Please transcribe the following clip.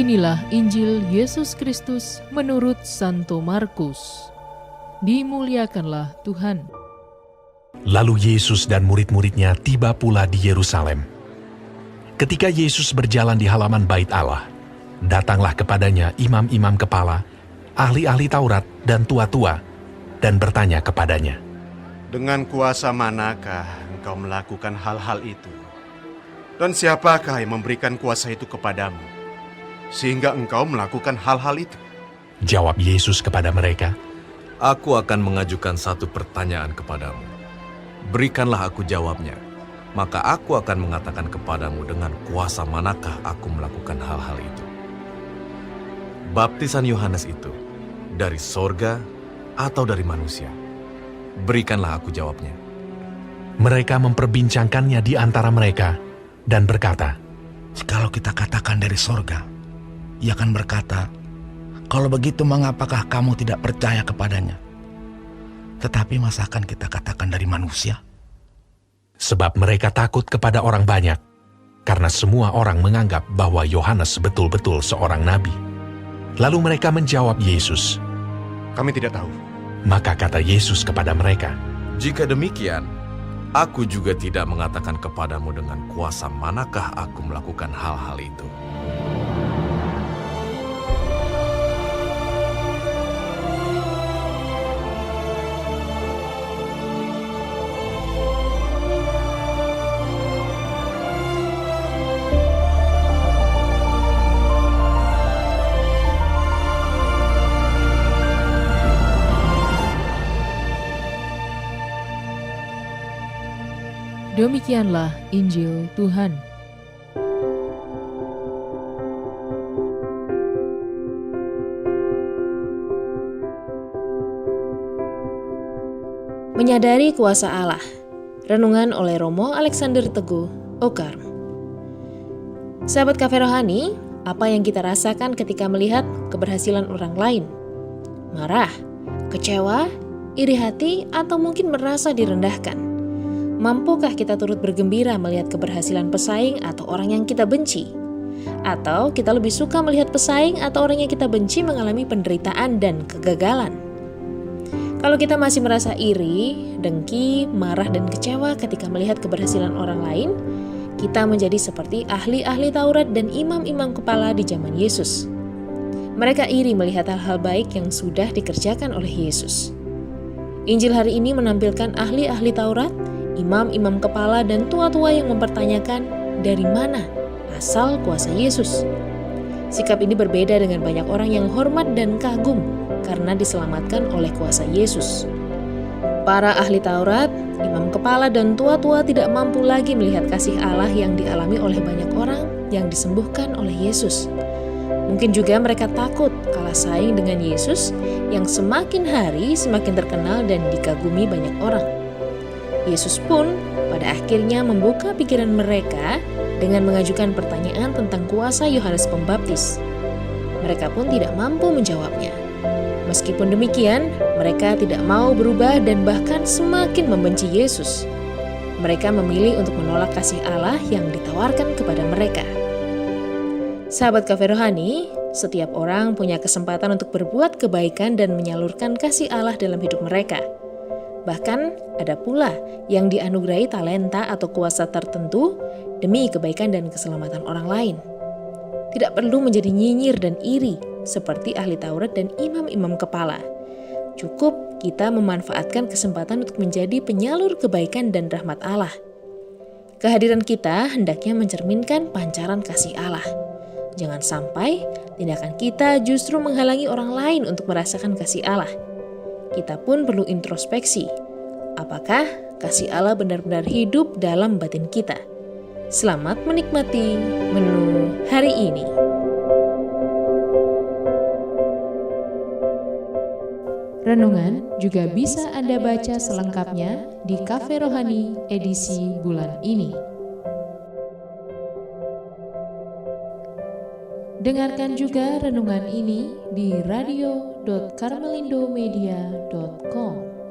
Inilah Injil Yesus Kristus menurut Santo Markus. Dimuliakanlah Tuhan. Lalu Yesus dan murid-muridnya tiba pula di Yerusalem. Ketika Yesus berjalan di halaman Bait Allah, datanglah kepadanya imam-imam kepala, ahli-ahli Taurat dan tua-tua, dan bertanya kepadanya, "Dengan kuasa manakah engkau melakukan hal-hal itu? Dan siapakah yang memberikan kuasa itu kepadamu, sehingga engkau melakukan hal-hal itu?" Jawab Yesus kepada mereka, Aku akan mengajukan satu pertanyaan kepadamu. Berikanlah aku jawabnya, maka aku akan mengatakan kepadamu dengan kuasa manakah aku melakukan hal-hal itu. Baptisan Yohanes itu dari sorga atau dari manusia? Berikanlah aku jawabnya. Mereka memperbincangkannya di antara mereka dan berkata, Jikalau kita katakan dari sorga, ia akan berkata, kalau begitu mengapakah kamu tidak percaya kepadanya? Tetapi masakan kita katakan dari manusia? sebab mereka takut kepada orang banyak, karena semua orang menganggap bahwa Yohanes betul-betul seorang nabi. Lalu mereka menjawab Yesus. "Kami tidak tahu." Maka kata Yesus kepada mereka, Jika demikian, aku juga tidak mengatakan kepadamu dengan kuasa manakah aku melakukan hal-hal itu. Demikianlah Injil Tuhan. Menyadari kuasa Allah. Renungan oleh Romo Alexander Teguh, Okarm. Sahabat Cafe Rohani, apa yang kita rasakan ketika melihat keberhasilan orang lain? Marah, kecewa, iri hati, atau mungkin merasa direndahkan? Mampukah kita turut bergembira melihat keberhasilan pesaing atau orang yang kita benci? Atau kita lebih suka melihat pesaing atau orang yang kita benci mengalami penderitaan dan kegagalan? Kalau kita masih merasa iri, dengki, marah, dan kecewa ketika melihat keberhasilan orang lain, kita menjadi seperti ahli-ahli Taurat dan imam-imam kepala di zaman Yesus. Mereka iri melihat hal-hal baik yang sudah dikerjakan oleh Yesus. Injil hari ini menampilkan ahli-ahli Taurat, imam-imam kepala dan tua-tua yang mempertanyakan dari mana asal kuasa Yesus. Sikap ini berbeda dengan banyak orang yang hormat dan kagum karena diselamatkan oleh kuasa Yesus. Para ahli Taurat, imam kepala dan tua-tua tidak mampu lagi melihat kasih Allah yang dialami oleh banyak orang yang disembuhkan oleh Yesus. Mungkin juga mereka takut kalah saing dengan Yesus yang semakin hari semakin terkenal dan dikagumi banyak orang. Yesus pun pada akhirnya membuka pikiran mereka dengan mengajukan pertanyaan tentang kuasa Yohanes Pembaptis. Mereka pun tidak mampu menjawabnya. Meskipun demikian, mereka tidak mau berubah dan bahkan semakin membenci Yesus. Mereka memilih untuk menolak kasih Allah yang ditawarkan kepada mereka. Sahabat Cafe Rohani, setiap orang punya kesempatan untuk berbuat kebaikan dan menyalurkan kasih Allah dalam hidup mereka. Bahkan ada pula yang dianugerahi talenta atau kuasa tertentu demi kebaikan dan keselamatan orang lain. Tidak perlu menjadi nyinyir dan iri seperti ahli Taurat dan imam-imam kepala. Cukup kita memanfaatkan kesempatan untuk menjadi penyalur kebaikan dan rahmat Allah. Kehadiran kita hendaknya mencerminkan pancaran kasih Allah. Jangan sampai tindakan kita justru menghalangi orang lain untuk merasakan kasih Allah. Kita pun perlu introspeksi. Apakah kasih Allah benar-benar hidup dalam batin kita? Selamat menikmati menu hari ini. Renungan juga bisa Anda baca selengkapnya di Cafe Rohani edisi bulan ini. Dengarkan juga renungan ini di radio.karmelindomedia.com.